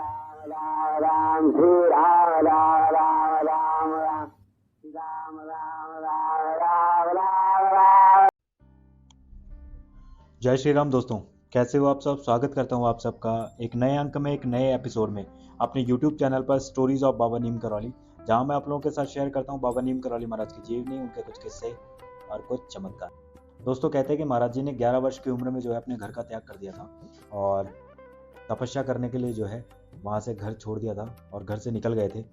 राम श्री राम राम राम राम राम राम राम राम राम राम। जय श्री राम दोस्तों, कैसे हो आप सब। स्वागत करता हूं आप सबका एक नए अंक में, एक नए एपिसोड में अपने YouTube चैनल पर स्टोरीज ऑफ बाबा नीम करौली, जहां मैं आप लोगों के साथ शेयर करता हूं बाबा नीम करौली महाराज की जीवनी, उनके कुछ किस्से और कुछ चमत्कार। दोस्तों, कहते हैं कि महाराज जी ने 11 वर्ष की उम्र में जो है अपने घर का त्याग कर दिया था और तपस्या करने के लिए जो है वहां से घर छोड़ दिया था और घर से निकल गए थे।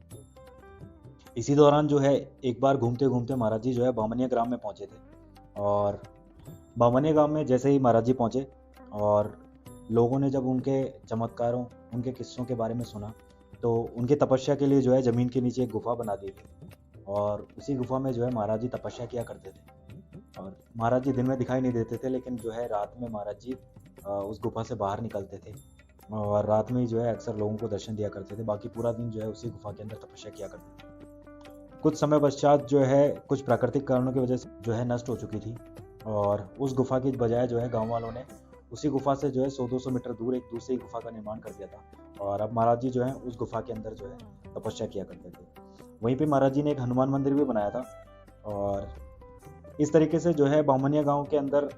इसी दौरान जो है एक बार घूमते घूमते महाराज जी जो है बामनिया ग्राम में पहुंचे थे और बामनिया गांव में जैसे ही महाराज जी पहुंचे और लोगों ने जब उनके चमत्कारों, उनके किस्सों के बारे में सुना तो उनकी तपस्या के लिए जो है ज़मीन के नीचे एक गुफा बना दी थी और उसी गुफा में जो है महाराज जी तपस्या किया करते थे। और महाराज जी दिन में दिखाई नहीं देते थे, लेकिन जो है रात में महाराज जी उस गुफा से बाहर निकलते थे और रात में ही जो है अक्सर लोगों को दर्शन दिया करते थे। बाकी पूरा दिन जो है उसी गुफा के अंदर तपस्या किया करते थे। कुछ समय पश्चात जो है कुछ प्राकृतिक कारणों की वजह से जो है नष्ट हो चुकी थी और उस गुफा की बजाय जो है गांव वालों ने उसी गुफा से जो है 100-200 मीटर दूर एक दूसरी गुफा का निर्माण कर दिया था और अब महाराज जी जो है उस गुफा के अंदर जो है तपस्या किया करते थे। वहीं पे महाराज जी ने एक हनुमान मंदिर भी बनाया था और इस तरीके से जो है बामनिया गांव के अंदर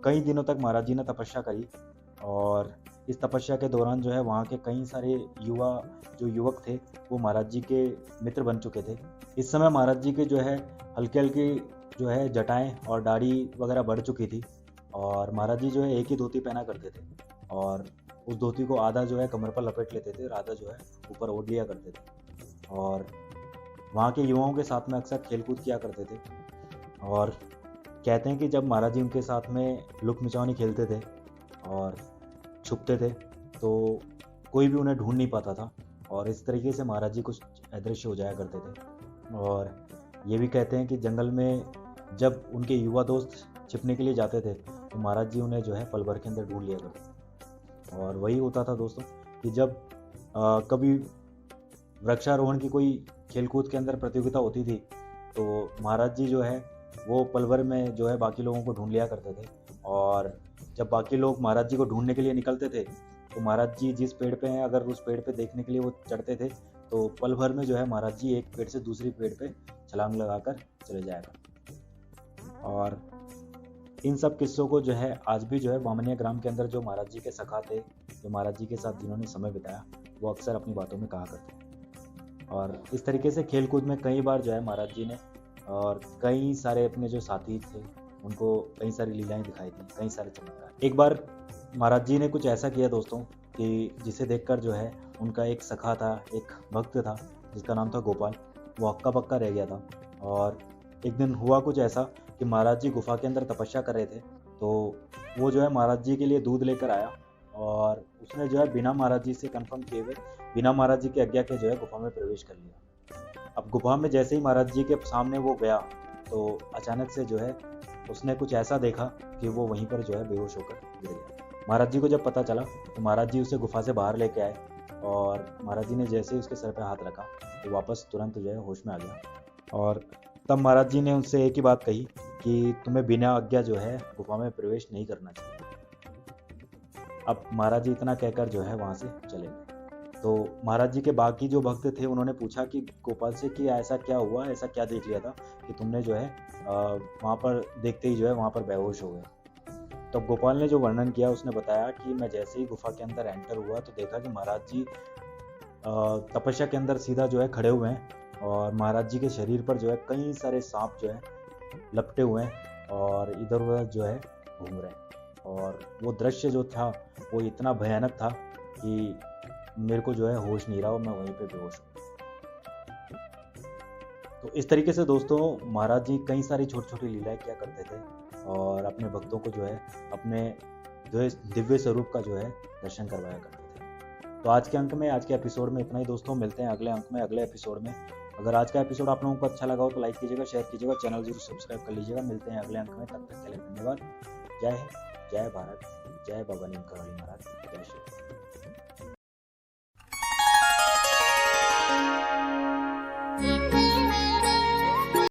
कई दिनों तक महाराज जी ने तपस्या करी और इस तपस्या के दौरान जो है वहाँ के कई सारे युवक थे वो महाराज जी के मित्र बन चुके थे। इस समय महाराज जी के जो है हल्की हल्की जो है जटाएं और दाढ़ी वगैरह बढ़ चुकी थी और महाराज जी जो है एक ही धोती पहना करते थे और उस धोती को आधा जो है कमर पर लपेट लेते थे और आधा जो है ऊपर ओढ़ लिया करते थे और वहाँ के युवाओं के साथ में अक्सर खेलकूद किया करते थे। और कहते हैं कि जब महाराज जी उनके साथ में लुक मिचावनी खेलते थे और छुपते थे तो कोई भी उन्हें ढूंढ नहीं पाता था और इस तरीके से महाराज जी कुछ अदृश्य हो जाया करते थे। और ये भी कहते हैं कि जंगल में जब उनके युवा दोस्त छिपने के लिए जाते थे तो महाराज जी उन्हें जो है पल भर के अंदर ढूंढ लिया करते। और वही होता था दोस्तों कि जब कभी वृक्षारोहण की कोई खेलकूद के अंदर प्रतियोगिता होती थी तो महाराज जी जो है वो पल भर में जो है बाकी लोगों को ढूंढ लिया करते थे और जब बाकी लोग महाराज जी को ढूंढने के लिए निकलते थे तो महाराज जी जिस पेड़ पे हैं अगर उस पेड़ पे देखने के लिए वो चढ़ते थे तो पल भर में जो है महाराज जी एक पेड़ से दूसरी पेड़ पे छलांग लगाकर चले जाएगा। और इन सब किस्सों को जो है आज भी जो है बामनिया ग्राम के अंदर जो महाराज जी के सखा थे, जो महाराज जी के साथ जिन्होंने समय बिताया, वो अक्सर अपनी बातों में कहा करते हैं। और इस तरीके से खेल कूद में कई बार जो है महाराज जी ने और कई सारे अपने जो साथी थे उनको कई सारी लीलाएं दिखाई थी, कई सारे चमत्कार। एक बार महाराज जी ने कुछ ऐसा किया दोस्तों कि जिसे देखकर जो है उनका एक सखा था, एक भक्त था जिसका नाम था गोपाल, वो हक्का बक्का रह गया था। और एक दिन हुआ कुछ ऐसा कि महाराज जी गुफा के अंदर तपस्या कर रहे थे तो वो जो है महाराज जी के लिए दूध लेकर आया और उसने जो है बिना महाराज जी से कंफर्म किए हुए, बिना महाराज जी की आज्ञा के जो है गुफा में प्रवेश कर लिया। अब गुफा में जैसे ही महाराज जी के सामने वो गया तो अचानक से जो है उसने कुछ ऐसा देखा कि वो वहीं पर जो है बेहोश होकर गिर गया। महाराज जी को जब पता चला तो महाराज जी उसे गुफा से बाहर लेके आए और महाराज जी ने जैसे ही उसके सर पे हाथ रखा तो वापस तुरंत जो है होश में आ गया। और तब महाराज जी ने उनसे एक ही बात कही कि तुम्हें बिना आज्ञा जो है गुफा में प्रवेश नहीं करना चाहिए। अब महाराज जी इतना कहकर जो है वहाँ से चले गए। तो महाराज जी के बाकी जो भक्त थे उन्होंने पूछा कि गोपाल से कि ऐसा क्या हुआ, ऐसा क्या देख लिया था कि तुमने जो है वहाँ पर देखते ही जो है वहाँ पर बेहोश हो गए। तो गोपाल ने जो वर्णन किया उसने बताया कि मैं जैसे ही गुफा के अंदर एंटर हुआ तो देखा कि महाराज जी तपस्या के अंदर सीधा जो है खड़े हुए हैं और महाराज जी के शरीर पर जो है कई सारे सांप जो है लपटे हुए हैं और इधर उधर जो है घूम रहे हैं। और वो दृश्य जो था वो इतना भयानक था कि मेरे को जो है होश नहीं रहा और मैं वहीं पे बेहोश हूँ। तो इस तरीके से दोस्तों महाराज जी कई सारी छोटी छोटी लीलाएं किया करते थे और अपने भक्तों को जो है अपने जो है दिव्य स्वरूप का जो है दर्शन करवाया करते थे। तो आज के अंक में, आज के एपिसोड में इतना ही दोस्तों। मिलते हैं अगले अंक में, अगले एपिसोड में। अगर आज का एपिसोड आप लोगों को अच्छा लगा हो तो लाइक कीजिएगा, शेयर कीजिएगा, चैनल जरूर सब्सक्राइब कर लीजिएगा। मिलते हैं अगले अंक में, तब तक के लिए धन्यवाद। जय हिंद, जय भारत, जय बाबा नीम करौली महाराज, जय श्री।